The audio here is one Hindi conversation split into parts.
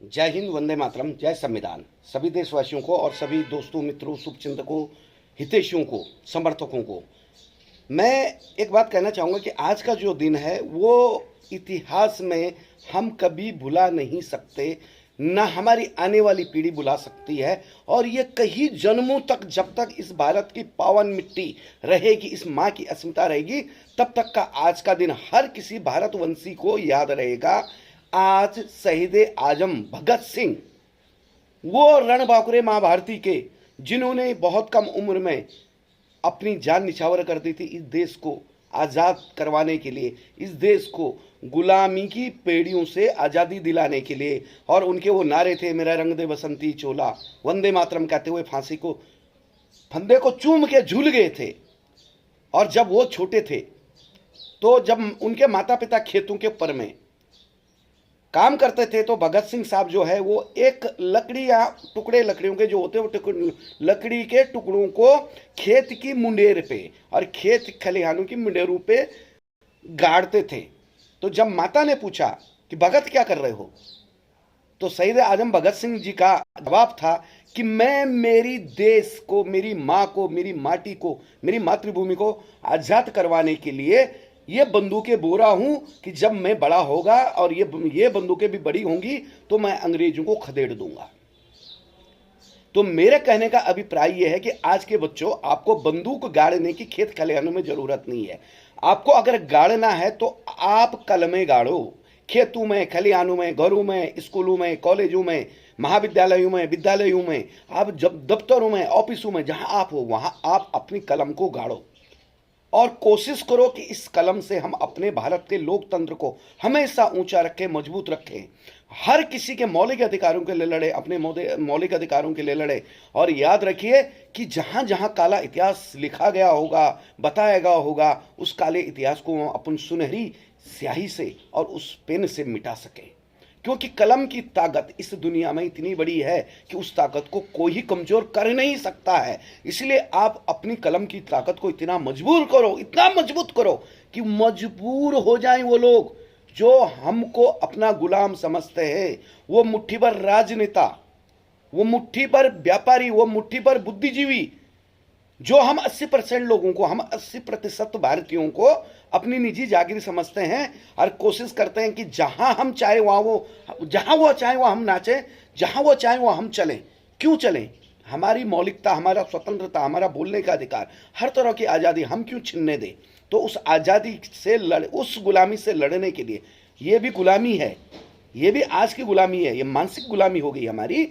जय हिंद, वंदे मातरम, जय संविधान। सभी देशवासियों को और सभी दोस्तों, मित्रों, शुभचिंतकों, हितैषियों को, समर्थकों को मैं एक बात कहना चाहूँगा कि आज का जो दिन है वो इतिहास में हम कभी भुला नहीं सकते, ना हमारी आने वाली पीढ़ी भुला सकती है। और ये कई जन्मों तक, जब तक इस भारत की पावन मिट्टी रहेगी, इस माँ की अस्मिता रहेगी, तब तक का आज का दिन हर किसी भारतवंशी को याद रहेगा। आज शहीद आजम भगत सिंह, वो रणबांकुरे माँ भारती के, जिन्होंने बहुत कम उम्र में अपनी जान निछावर कर दी थी इस देश को आज़ाद करवाने के लिए, इस देश को गुलामी की पेड़ियों से आज़ादी दिलाने के लिए। और उनके वो नारे थे, मेरा रंग दे बसंती चोला, वंदे मातरम कहते हुए फांसी को फंदे को चूम के झूल गए थे। और जब वो छोटे थे तो जब उनके माता पिता खेतों के ऊपर में काम करते थे तो भगत सिंह साहब जो है वो एक लकड़ी या टुकड़े लकड़ियों के जो होते हैं वो लकड़ी के टुकड़ों को खेत की मुंडेर पे और खेत खलिहानों की मुंडेरों पे गाड़ते थे। तो जब माता ने पूछा कि भगत क्या कर रहे हो, तो शहीद आजम भगत सिंह जी का जवाब था कि मैं मेरी देश को, मेरी माँ को, मेरी माटी को, मेरी मातृभूमि को आज़ाद करवाने के लिए ये बंदूकें बो रहा हूं कि जब मैं बड़ा होगा और ये बंदूकें भी बड़ी होंगी तो मैं अंग्रेजों को खदेड़ दूंगा। तो मेरे कहने का अभिप्राय यह है कि आज के बच्चों, आपको बंदूक गाड़ने की खेत खलिहानों में जरूरत नहीं है। आपको अगर गाड़ना है तो आप कलमें गाड़ो, खेतों में, खलिहानों में, घरों में, स्कूलों में, कॉलेजों में, महाविद्यालयों में, विद्यालयों में, आप जब दफ्तरों में, ऑफिसों में, जहां आप हो वहां आप अपनी कलम को गाड़ो और कोशिश करो कि इस कलम से हम अपने भारत के लोकतंत्र को हमेशा ऊंचा रखें, मजबूत रखें। हर किसी के मौलिक अधिकारों के लिए लड़े, अपने मौलिक अधिकारों के लिए लड़े। और याद रखिए कि जहां जहां काला इतिहास लिखा गया होगा, बताया गया होगा, उस काले इतिहास को हम अपन सुनहरी स्याही से और उस पेन से मिटा सकें। क्योंकि कलम की ताकत इस दुनिया में इतनी बड़ी है कि उस ताकत को कोई ही कमजोर कर नहीं सकता है। इसलिए आप अपनी कलम की ताकत को इतना मजबूर करो, इतना मजबूत करो कि मजबूर हो जाएं वो लोग जो हमको अपना गुलाम समझते हैं। वो मुट्ठी भर राजनेता, वो मुट्ठी भर व्यापारी, वो मुट्ठी भर बुद्धिजीवी, जो हम 80% लोगों को, हम 80% भारतीयों को अपनी निजी जागीर समझते हैं और कोशिश करते हैं कि जहां हम चाहे वहां वो, जहां वो चाहे वहां हम नाचें, जहां वो चाहे वहां हम चलें। क्यों चलें? हमारी मौलिकता, हमारा स्वतंत्रता, हमारा बोलने का अधिकार, हर तरह की आज़ादी हम क्यों छीनने दें? तो उस आज़ादी से उस गुलामी से लड़ने के लिए, ये भी गुलामी है, ये भी आज की गुलामी है, ये मानसिक गुलामी हो गई हमारी।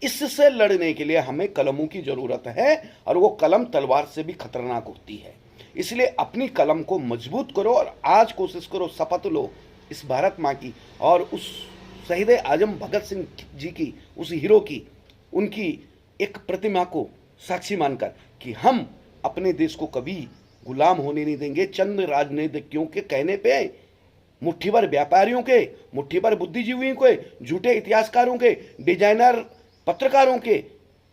इससे लड़ने के लिए हमें कलमों की जरूरत है और वो कलम तलवार से भी खतरनाक होती है। इसलिए अपनी कलम को मजबूत करो और आज कोशिश करो, शपथ लो इस भारत माँ की और उस शहीद आजम भगत सिंह जी की, उस हीरो की, उनकी एक प्रतिमा को साक्षी मानकर कि हम अपने देश को कभी गुलाम होने नहीं देंगे चंद राजनीतिज्ञों के कहने पे, मुट्ठी भर व्यापारियों के, मुट्ठी भर बुद्धिजीवियों के, झूठे इतिहासकारों के, डिजाइनर पत्रकारों के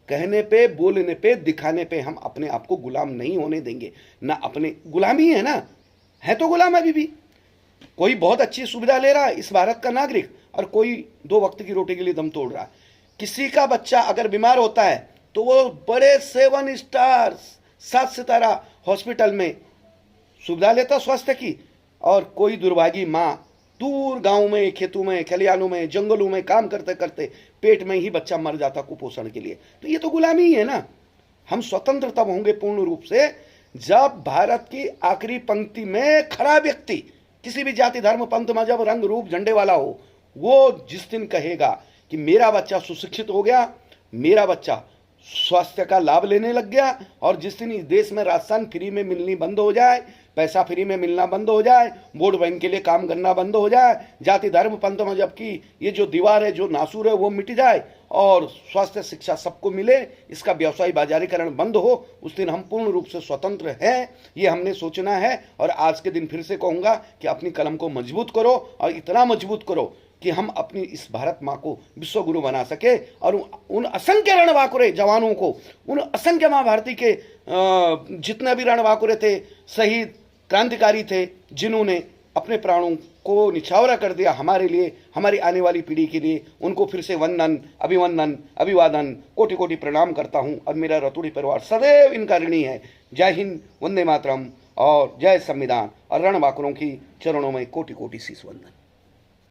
कहने पे, बोलने पे, दिखाने पे हम अपने आप को गुलाम नहीं होने देंगे। ना अपने गुलामी है ना, है तो गुलाम अभी भी। कोई बहुत अच्छी सुविधा ले रहा है इस भारत का नागरिक और कोई 2 वक्त की रोटी के लिए दम तोड़ रहा है। किसी का बच्चा अगर बीमार होता है तो वो बड़े 7 स्टार 7 सितारा हॉस्पिटल में सुविधा लेता स्वास्थ्य की, और कोई दुर्भागी माँ दूर गांव में, खेतों में, खलिहानों में, जंगलों में काम करते करते पेट में ही बच्चा मर जाता कुपोषण के लिए। तो ये तो गुलामी ही है ना। हम स्वतंत्र तब होंगे पूर्ण रूप से जब भारत की आखिरी पंक्ति में खड़ा व्यक्ति, किसी भी जाति, धर्म, पंथ, मजहब, रंग, रूप, झंडे वाला हो, वो जिस दिन कहेगा कि मेरा बच्चा सुशिक्षित हो गया, मेरा बच्चा स्वास्थ्य का लाभ लेने लग गया, और जिस दिन इस देश में राशन फ्री में मिलनी बंद हो जाए, पैसा फ्री में मिलना बंद हो जाए, वोट बैंक के लिए काम करना बंद हो जाए, जाति, धर्म, पंथ, मजहब की ये जो दीवार है, जो नासूर है, वो मिट जाए और स्वास्थ्य शिक्षा सबको मिले, इसका व्यवसायी बाजारीकरण बंद हो, उस दिन हम पूर्ण रूप से स्वतंत्र हैं। ये हमने सोचना है। और आज के दिन फिर से कहूँगा कि अपनी कलम को मजबूत करो और इतना मजबूत करो कि हम अपनी इस भारत माँ को विश्व गुरु बना सके और उन असंख्य रणबांकुरे जवानों को, उन असंख्य माँ भारती के जितने भी रणबांकुरे थे, शहीद क्रांतिकारी थे, जिन्होंने अपने प्राणों को निछावरा कर दिया हमारे लिए, हमारी आने वाली पीढ़ी के लिए, उनको फिर से वंदन, अभिवंदन, अभिवादन, कोटि कोटि प्रणाम करता हूँ। और मेरा रतूड़ी परिवार सदैव इनका ऋणी है। जय हिंद, वंदे मातरम और जय संविधान। और रणबांकुरों की चरणों में कोटि कोटि शीश वंदन।